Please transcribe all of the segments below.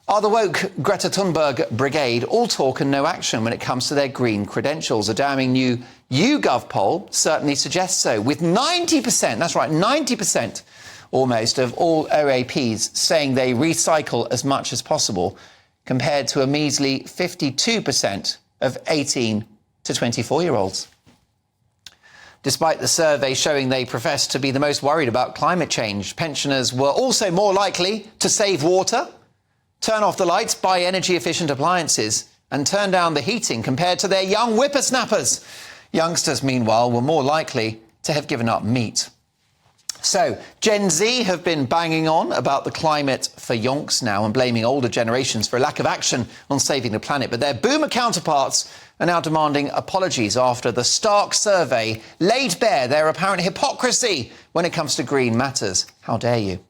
Are the woke Greta Thunberg brigade all talk and no action when it comes to their green credentials? A damning new YouGov poll certainly suggests so, with 90%, that's right, 90% almost of all OAPs saying they recycle as much as possible, compared to a measly 52% of 18 to 24-year-olds. Despite the survey showing they profess to be the most worried about climate change, pensioners were also more likely to save water, turn off the lights, buy energy-efficient appliances and turn down the heating compared to their young whippersnappers. Youngsters, meanwhile, were more likely to have given up meat. So, Gen Z have been banging on about the climate for yonks now and blaming older generations for a lack of action on saving the planet. But their boomer counterparts are now demanding apologies after the Stark survey laid bare their apparent hypocrisy when it comes to green matters. How dare you?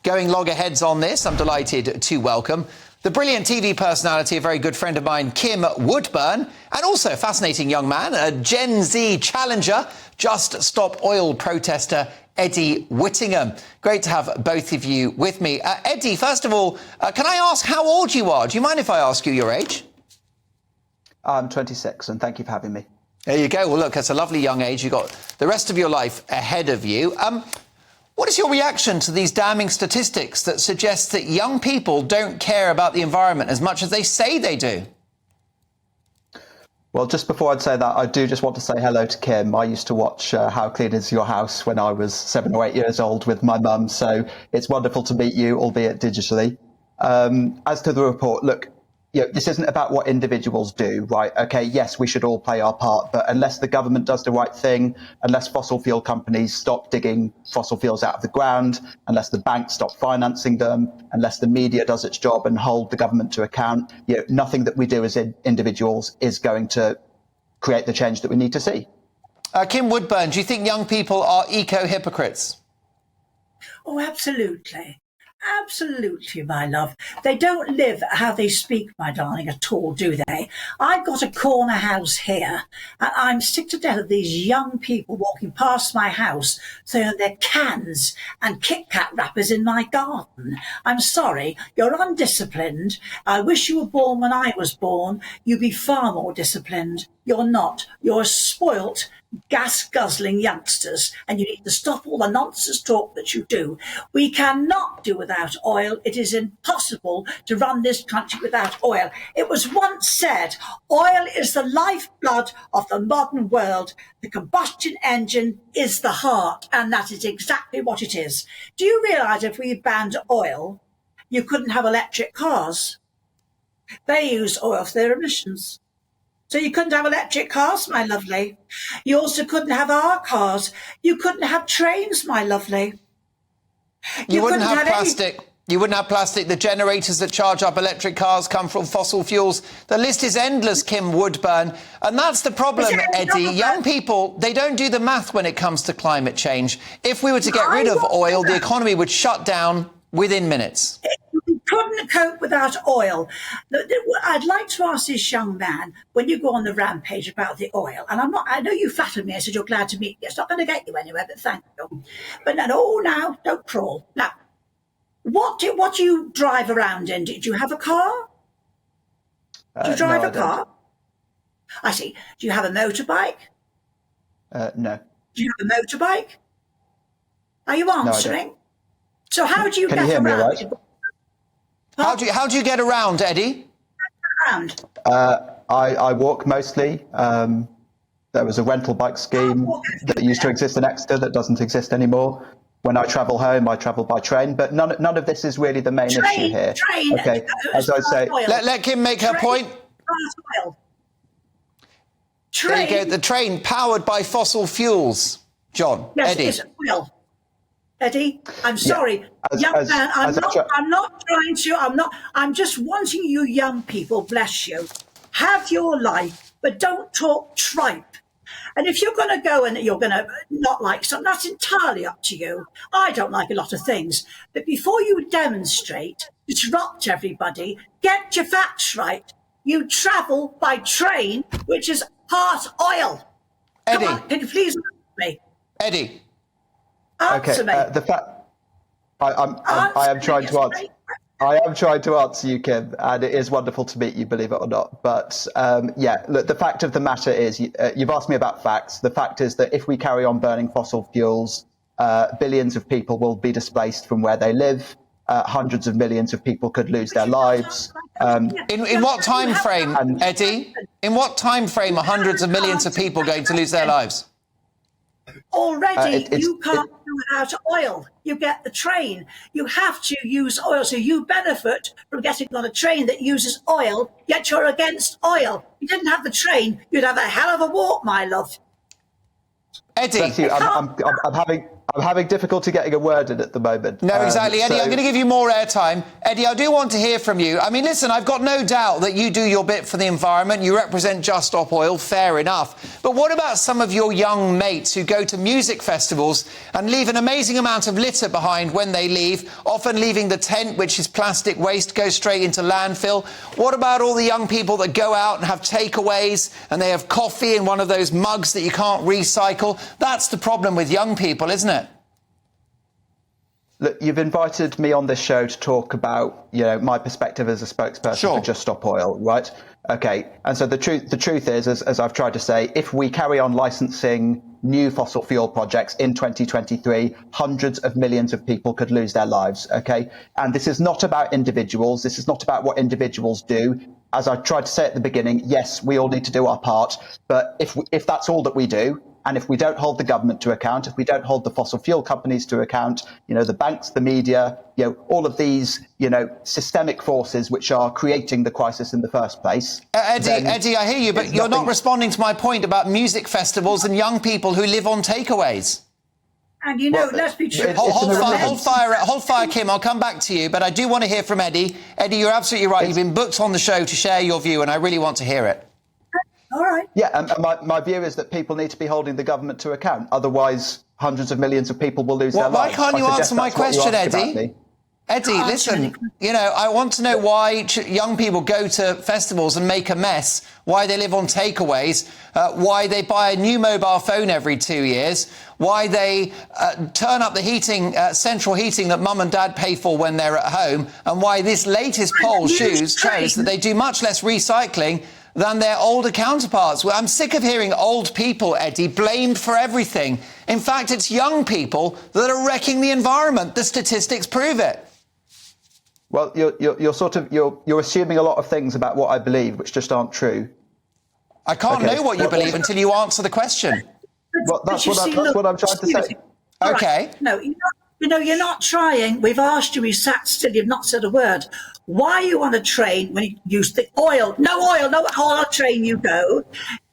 Going loggerheads on this, I'm delighted to welcome the brilliant TV personality, a very good friend of mine, Kim Woodburn, and also a fascinating young man, a Gen Z challenger, Just Stop Oil protester, Eddie Whittingham. Great to have both of you with me. Eddie, first of all, can I ask how old you are? Do you mind if I ask you your age? I'm 26, and thank you for having me. There you go. Well, look, that's a lovely young age. You've got the rest of your life ahead of you. What is your reaction to these damning statistics that suggest that young people don't care about the environment as much as they say they do? Well, just before I'd say that, I do just want to say hello to Kim. I used to watch How Clean Is Your House when I was 7 or 8 years old with my mum, so it's wonderful to meet you, albeit digitally. As to the report, look, this isn't about what individuals do, right? Okay, yes, we should all play our part, but unless the government does the right thing, unless fossil fuel companies stop digging fossil fuels out of the ground, unless the banks stop financing them, unless the media does its job and hold the government to account, nothing that we do as individuals is going to create the change that we need to see. Kim Woodburn, do you think young people are eco-hypocrites? Oh, absolutely. Absolutely, my love. They don't live how they speak, my darling, at all, do they? I've got a corner house here, and I'm sick to death of these young people walking past my house throwing their cans and Kit Kat wrappers in my garden. I'm sorry, you're undisciplined. I wish you were born when I was born. You'd be far more disciplined. You're not. You're spoilt, gas-guzzling youngsters, and you need to stop all the nonsense talk that you do. We cannot do without oil. It is impossible to run this country without oil. It was once said, oil is the lifeblood of the modern world. The combustion engine is the heart, and that is exactly what it is. Do you realise if we banned oil, you couldn't have electric cars? They use oil for their emissions. So you couldn't have electric cars, my lovely. You also couldn't have our cars. You couldn't have trains, my lovely. You wouldn't have plastic. You wouldn't have plastic. The generators that charge up electric cars come from fossil fuels. The list is endless, Kim Woodburn. And that's the problem, Eddie. Young people, they don't do the math when it comes to climate change. If we were to get rid of oil, the economy would shut down within minutes. We couldn't cope without oil. I'd like to ask this young man, when you go on the rampage about the oil, and I know you flattered me and said you're glad to meet me. It's not going to get you anywhere, but thank you. But now, don't crawl. Now, what do you drive around in? Do you have a car? Do you drive a car? I see. Do you have a motorbike? No. Do you have a motorbike? Are you answering? No, so how do you get around? Can you hear me all right? How do you get around, Eddie? I walk mostly. There was a rental bike scheme that used to exist in Exeter that doesn't exist anymore. When I travel home, I travel by train, but none of this is really the main issue here. Okay, as I say, let Kim make her point. There you go. The train powered by fossil fuels. John, yes, Eddie. Yes, oil. Eddie, I'm sorry, young man. I'm just wanting you young people, bless you, have your life, but don't talk tripe. And if you're going to go and you're going to not like something, that's entirely up to you. I don't like a lot of things. But before you demonstrate, disrupt everybody, get your facts right. You travel by train, which is part oil. Eddie. Come on, can you please answer me? Eddie. Answer me. The fact I am trying to answer. I am trying to answer you, Kim, and it is wonderful to meet you, believe it or not. But look, the fact of the matter is, you've asked me about facts. The fact is that if we carry on burning fossil fuels, billions of people will be displaced from where they live. Hundreds of millions of people could lose their lives. In what time frame, Eddie? In what time frame are hundreds of millions of people going to lose their lives? Already, you can't do without oil. You get the train. You have to use oil, so you benefit from getting on a train that uses oil, yet you're against oil. If you didn't have the train, you'd have a hell of a walk, my love. Eddie, Bless you. I'm having difficulty getting a word in at the moment. No, exactly. Eddie, I'm going to give you more airtime. Eddie, I do want to hear from you. I mean, listen, I've got no doubt that you do your bit for the environment. You represent Just Stop Oil, fair enough. But what about some of your young mates who go to music festivals and leave an amazing amount of litter behind when they leave, often leaving the tent, which is plastic waste, goes straight into landfill? What about all the young people that go out and have takeaways and they have coffee in one of those mugs that you can't recycle? That's the problem with young people, isn't it? Look, you've invited me on this show to talk about, my perspective as a spokesperson for Just Stop Oil, right? Okay. And so the truth is, as I've tried to say, if we carry on licensing new fossil fuel projects in 2023, hundreds of millions of people could lose their lives. Okay. And this is not about individuals. This is not about what individuals do. As I tried to say at the beginning, yes, we all need to do our part. But if that's all that we do, and if we don't hold the government to account, if we don't hold the fossil fuel companies to account, the banks, the media, all of these, systemic forces which are creating the crisis in the first place. Eddie, I hear you, but you're not responding to my point about music festivals and young people who live on takeaways. And let's be true. Hold fire, Kim. I'll come back to you, but I do want to hear from Eddie. Eddie, you're absolutely right. You've been booked on the show to share your view, and I really want to hear it. All right. Yeah, and my view is that people need to be holding the government to account. Otherwise, hundreds of millions of people will lose their lives. Why can't you answer my question, Eddie? Eddie, listen, I want to know why young people go to festivals and make a mess, why they live on takeaways, why they buy a new mobile phone every 2 years, why they turn up the heating, central heating that mum and dad pay for when they're at home, and why this latest poll shows that they do much less recycling than their older counterparts. Well, I'm sick of hearing old people, Eddie, blamed for everything. In fact, it's young people that are wrecking the environment. The statistics prove it. Well, you're assuming a lot of things about what I believe, which just aren't true. I can't know what you believe until you answer the question. Well, that's what I'm trying to say. Okay. Right. No, you're not trying. We've asked you. We sat still. You've not said a word. Why are you on a train when you use the oil? No oil, no on a train you go.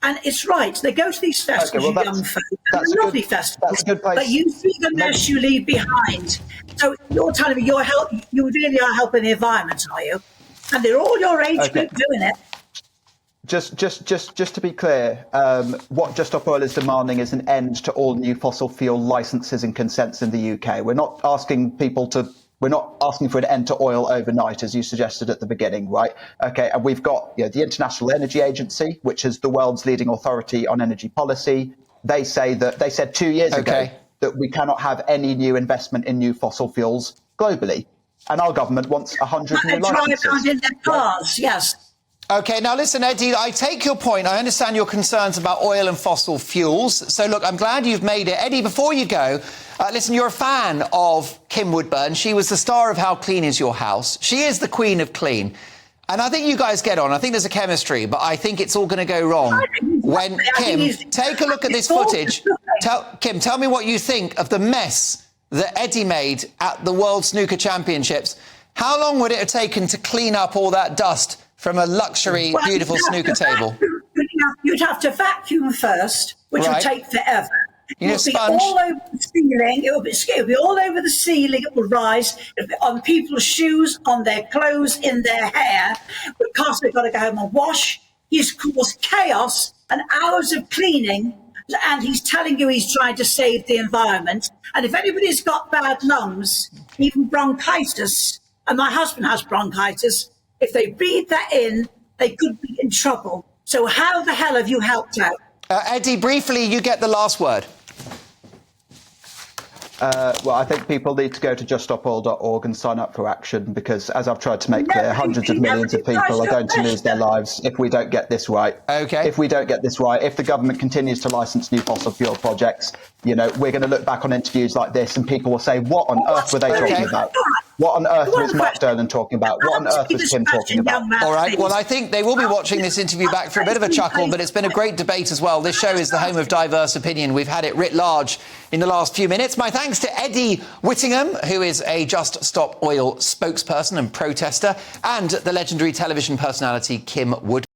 And it's right. They go to these festivals, young folk. They're lovely festivals. That's a good place. But you see the mess you leave behind. So you're telling me you really are helping the environment, are you? And they're all your age group doing it. Just to be clear, what Just Stop Oil is demanding is an end to all new fossil fuel licenses and consents in the UK. We're not asking for an end to oil overnight, as you suggested at the beginning, right? Okay, and we've got the International Energy Agency, which is the world's leading authority on energy policy. They said 2 years ago that we cannot have any new investment in new fossil fuels globally, and our government wants 100 new licenses. Drive around in their cars, yes. OK, now listen, Eddie, I take your point. I understand your concerns about oil and fossil fuels. So, look, I'm glad you've made it. Eddie, before you go, listen, you're a fan of Kim Woodburn. She was the star of How Clean Is Your House? She is the queen of clean. And I think you guys get on. I think there's a chemistry, but I think it's all going to go wrong when Kim, take a look at this footage. Kim, tell me what you think of the mess that Eddie made at the World Snooker Championships. How long would it have taken to clean up all that dust from a luxury, beautiful snooker table? You'd have to vacuum first, which would take forever. You It would be all over the ceiling. It would be all over the ceiling. It would rise. It would be on people's shoes, on their clothes, in their hair. Because they've got to go home and wash. He's caused chaos and hours of cleaning. And he's telling you he's trying to save the environment. And if anybody's got bad lungs, even bronchitis, and my husband has bronchitis, if they breathe that in, they could be in trouble. So how the hell have you helped out? Eddie, briefly, you get the last word. Well, I think people need to go to juststopoil.org and sign up for action because, as I've tried to make clear, hundreds of millions of people are going to lose their lives if we don't get this right. OK. If we don't get this right, if the government continues to license new fossil fuel projects, you know, we're going to look back on interviews like this and people will say, what on earth were they talking about? What on earth was Mark Durnan talking about? What on earth was Kim talking about? All right. Well, I think they will be watching this interview back for a bit of a chuckle, but it's been a great debate as well. This show is the home of diverse opinion. We've had it writ large in the last few minutes. My thanks to Eddie Whittingham, who is a Just Stop Oil spokesperson and protester, and the legendary television personality Kim Woodburn.